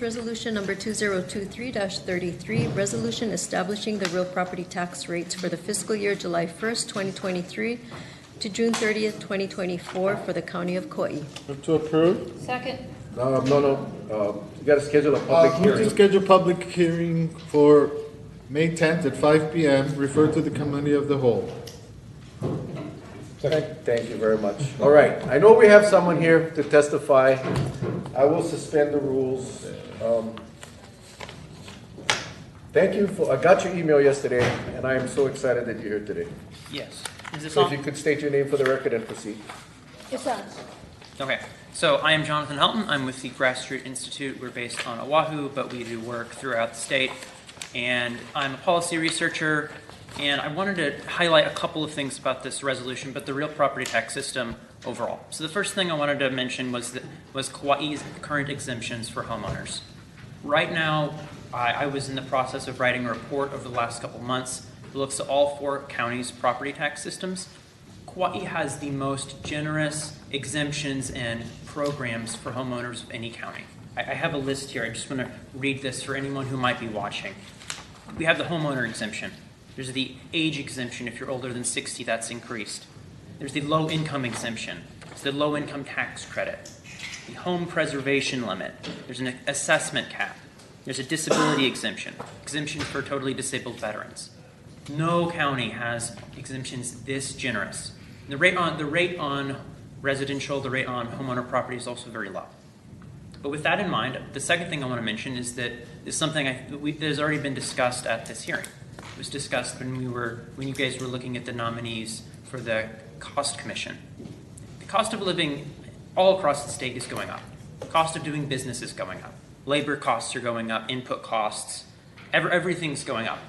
Resolution number 2023-33, resolution establishing the real property tax rates for the fiscal year July 1st, 2023 to June 30th, 2024 for the County of Kauai. Move to approve. Second. No. You got to schedule a public Move to hearing. schedule public hearing for May 10th at 5 p.m. Refer to the committee of the whole. Thank you very much. All right, I know we have someone here to testify. I will suspend the rules. Thank you I got your email yesterday, and I am so excited that you're here today. Yes. Is this So if on? you could state your name for the record and proceed. It's on. Okay. So I am Jonathan Helton. I'm with the Grassroots Institute. We're based on Oahu, but we do work throughout the state. And I'm a policy researcher. And I wanted to highlight a couple of things about this resolution, but the real property tax system overall. So the first thing I wanted to mention was Kauai's current exemptions for homeowners. Right now, I was in the process of writing a report over the last couple months that looks at all 4 counties' property tax systems. Kauai has the most generous exemptions and programs for homeowners of any county. I have a list here. I just want to read this for anyone who might be watching. We have the homeowner exemption. There's the age exemption. If you're older than 60, that's increased. There's the low income exemption. It's the low income tax credit. The home preservation limit. There's an assessment cap. There's a disability exemption for totally disabled veterans. No county has exemptions this generous. The rate on residential, the rate on homeowner property is also very low. But with that in mind, the second thing I want to mention is that is something that has already been discussed at this hearing. It was discussed when you guys were looking at the nominees for the cost commission. The cost of living all across the state is going up. The cost of doing business is going up. Labor costs are going up. Input costs, everything's going up.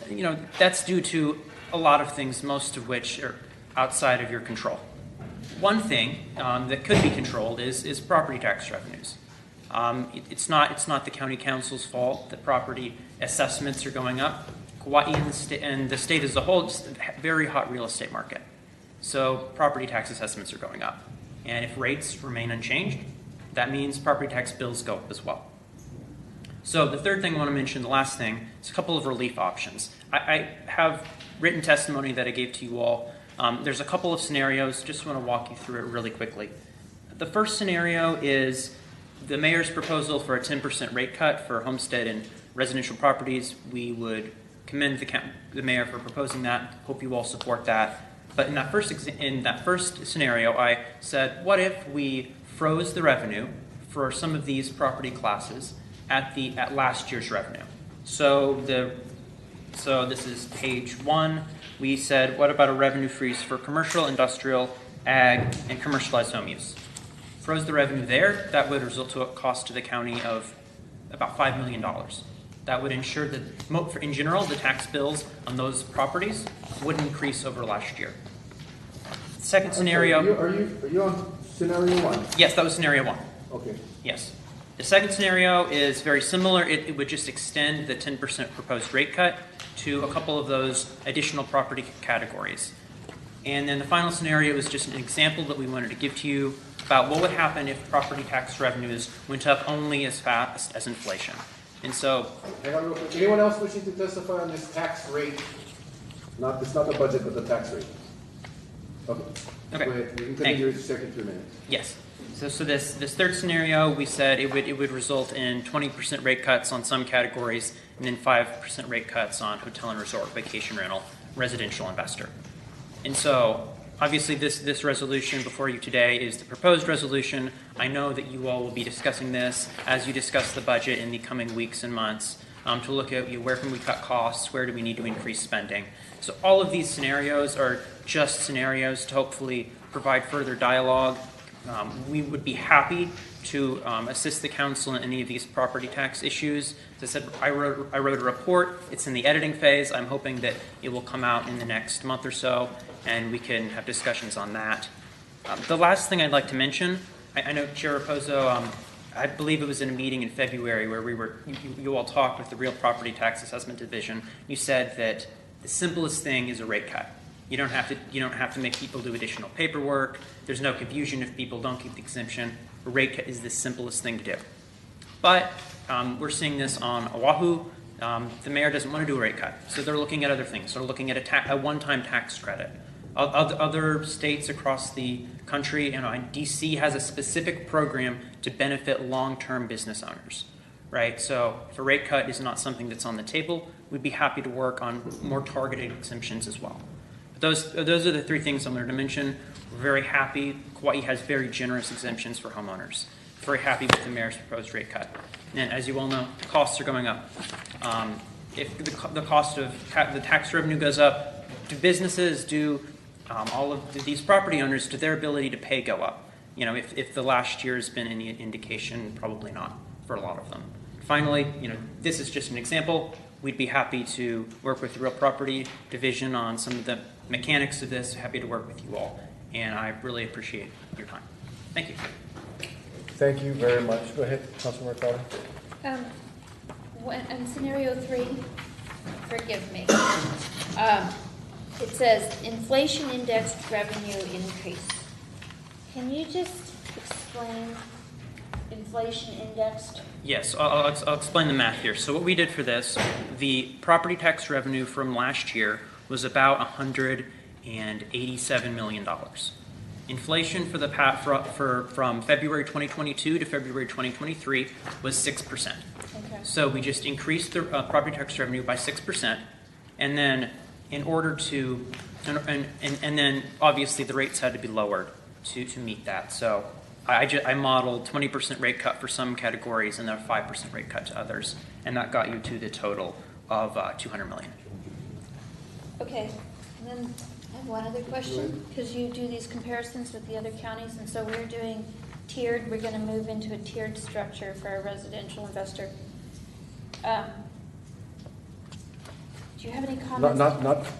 You know, that's due to a lot of things, most of which are outside of your control. One thing that could be controlled is property tax revenues. It's not the county council's fault that property assessments are going up. Kauai and the state as a whole, it's a very hot real estate market. So property tax assessments are going up. And if rates remain unchanged, that means property tax bills go up as well. So the third thing I want to mention, the last thing, is a couple of relief options. I have written testimony that I gave to you all. There's a couple of scenarios. Just want to walk you through it really quickly. The first scenario is the mayor's proposal for a 10% rate cut for homestead and residential properties. We would commend the mayor for proposing that. Hope you all support that. But in that first scenario, I said, what if we froze the revenue for some of these property classes at last year's revenue? So this is page 1. We said, what about a revenue freeze for commercial, industrial, ag, and commercialized home use? Froze the revenue there. That would result to a cost to the county of about $5 million. That would ensure that, in general, the tax bills on those properties would increase over last year. Second scenario. Are you on scenario 1? Yes, that was scenario 1. Okay. Yes. The second scenario is very similar. It would just extend the 10% proposed rate cut to a couple of those additional property categories. And then the final scenario is just an example that we wanted to give to you about what would happen if property tax revenues went up only as fast as inflation. And so, Hang on real quick. Anyone else wishing to testify on this tax rate? It's not the budget, but the tax rate. Okay. Okay. Go ahead. You can Thank continue you. your second 3 minutes. yes. So this third scenario, we said it would result in 20% rate cuts on some categories, and then 5% rate cuts on hotel and resort, vacation rental, residential investor. And so, obviously, this resolution before you today is the proposed resolution. I know that you all will be discussing this as you discuss the budget in the coming weeks and months to look at where can we cut costs, where do we need to increase spending. So all of these scenarios are just scenarios to hopefully provide further dialogue. We would be happy to assist the council in any of these property tax issues. As I said, I wrote a report. It's in the editing phase. I'm hoping that it will come out in the next month or so, and we can have discussions on that. The last thing I'd like to mention, I know Chair Raposo, I believe it was in a meeting in February where you all talked with the Real Property Tax Assessment Division. You said that the simplest thing is a rate cut. You don't have to make people do additional paperwork. There's no confusion if people don't keep the exemption. A rate cut is the simplest thing to do. But we're seeing this on Oahu. The mayor doesn't want to do a rate cut, so they're looking at other things. They're looking at a one-time tax credit. Other states across the country, DC has a specific program to benefit long-term business owners, right? So if a rate cut is not something that's on the table, we'd be happy to work on more targeted exemptions as well. But those are the three things I'm going to mention. We're very happy. Kauai has very generous exemptions for homeowners. Very happy with the mayor's proposed rate cut. And as you all know, costs are going up. If the cost of the tax revenue goes up, do businesses, all of these property owners, do their ability to pay go up? If the last year has been any indication, probably not for a lot of them. Finally, this is just an example. We'd be happy to work with the Real Property Division on some of the mechanics of this. Happy to work with you all. And I really appreciate your time. Thank you. Thank you very much. Go ahead, Councilmember Carter. On scenario 3, forgive me, it says inflation indexed revenue increase. Can you just explain inflation indexed? Yes, I'll explain the math here. So what we did for this, the property tax revenue from last year was about $187 million. Inflation for from February 2022 to February 2023 was 6%. Okay. So we just increased the property tax revenue by 6%, and then in order to, and then obviously the rates had to be lowered to meet that. So I modeled 20% rate cut for some categories and then a 5% rate cut to others, and that got you to the total of $200 million. Okay, and then I have one other question, because you do these comparisons with the other counties, and so we're doing we're going to move into a tiered structure for a residential investor. Do you have any comments?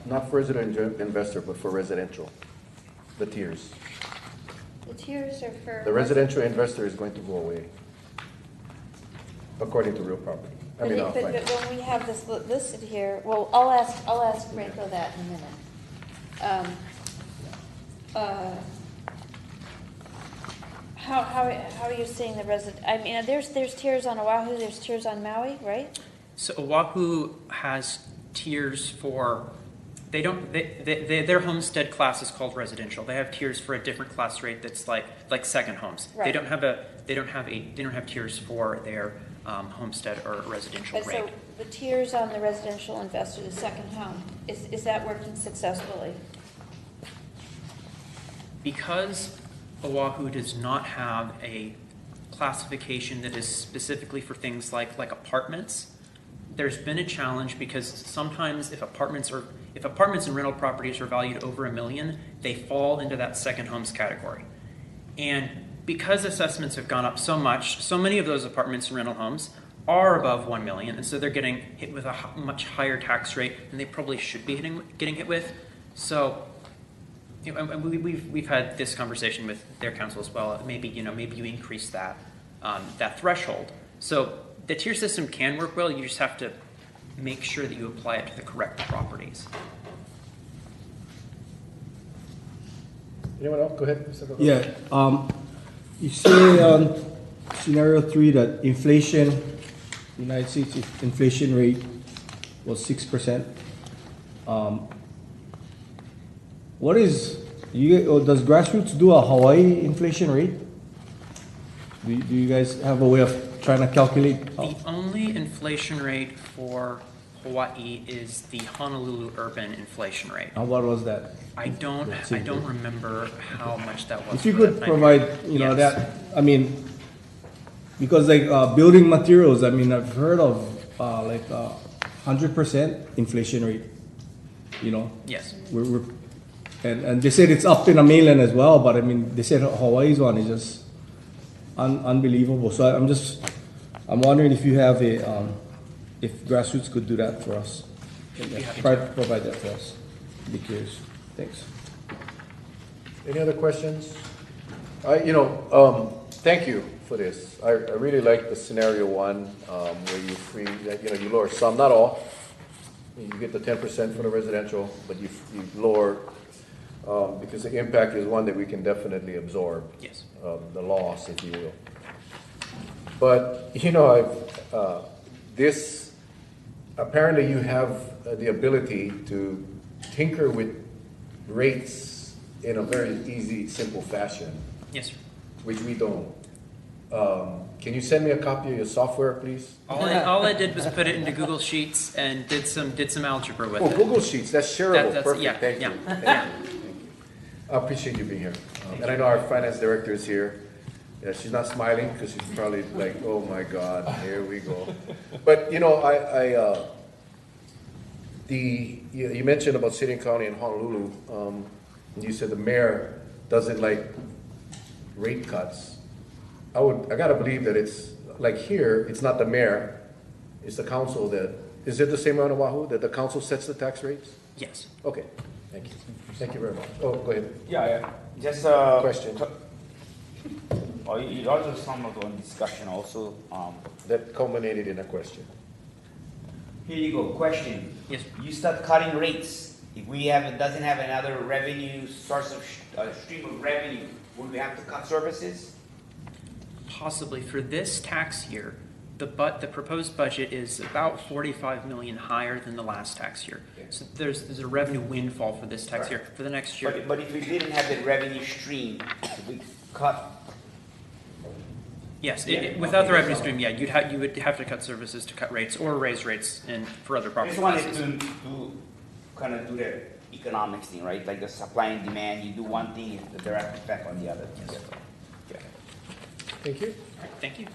Not for residential investor, but for residential, the tiers. The tiers are for... The residential investor is going to go away, according to Real Property. But when we have this listed here, well, I'll ask Franco that in a minute. How are you seeing the I mean, there's tiers on Oahu, there's tiers on Maui, right? So Oahu has tiers for, their homestead class is called residential. They have tiers for a different class rate that's like second homes. Right. They don't have tiers for their homestead or residential But rate. so the tiers on the residential investor, the second home, is that working successfully? Because Oahu does not have a classification that is specifically for things like apartments, there's been a challenge because sometimes if apartments and rental properties are valued over $1 million, they fall into that second homes category. And because assessments have gone up so much, so many of those apartments and rental homes are above $1 million, and so they're getting hit with a much higher tax rate than they probably should be getting hit with. So we've had this conversation with their council as well. Maybe you increase that threshold. So the tier system can work well. You just have to make sure that you apply it to the correct properties. Anyone else? Go ahead. Yeah. You say on scenario 3 that inflation, United States inflation rate was 6%. Does Grassroots do a Hawaii inflation rate? Do you guys have a way of trying to calculate? The only inflation rate for Hawaii is the Honolulu urban inflation rate. And what was that? I don't remember how much that was. If you could provide, Yes. that, I mean, because building materials, I mean, I've heard of 100% inflation rate. Yes. And they said it's up in the mainland as well, but I mean, they said Hawaii's one is just unbelievable. So I'm wondering if you have if Grassroots could do that for us. Provide that for us. Be curious. Thanks. Any other questions? Thank you for this. I really like the scenario 1 where you lower some, not all. You get the 10% for the residential, but you lower because the impact is one that we can definitely absorb. Yes. The loss, if you will. But, you know, apparently you have the ability to tinker with rates in a very easy, simple fashion, Yes, sir. which we don't. Can you send me a copy of your software, please? All I did was put it into Google Sheets and did some algebra with Oh, it. Google Sheets, that's shareable, That's- yeah, perfect, thank yeah, you. yeah. Thank you. I appreciate you being here. And I know our finance director is here. Yeah, she's not smiling because she's probably like, oh my God, here we go. But, you know, you mentioned about city and county in Honolulu. You said the mayor doesn't like rate cuts. I gotta believe that it's, like here, it's not the mayor, it's the council is it the same on Oahu, that the council sets the tax rates? Yes. Okay, thank you. Thank you very much. Oh, go ahead. Yeah, just Question. It also some of the discussion also. That culminated in a question. Here you go. Question. Yes. You start cutting rates. If we have doesn't have another revenue source of stream of revenue, would we have to cut services? Possibly for this tax year, the proposed budget is about 45 million higher than the last tax year. So there's a revenue windfall for this tax year. For the next year, But if we didn't have the revenue stream, if we cut. yes, Yeah, without okay, the revenue so- stream, yeah, you would have to cut services to cut rates or raise rates for other I property just wanted classes. to kind of do the economics thing, right? Like the supply and demand. You do one thing, the direct effect on the other. Thank you. All right, thank you.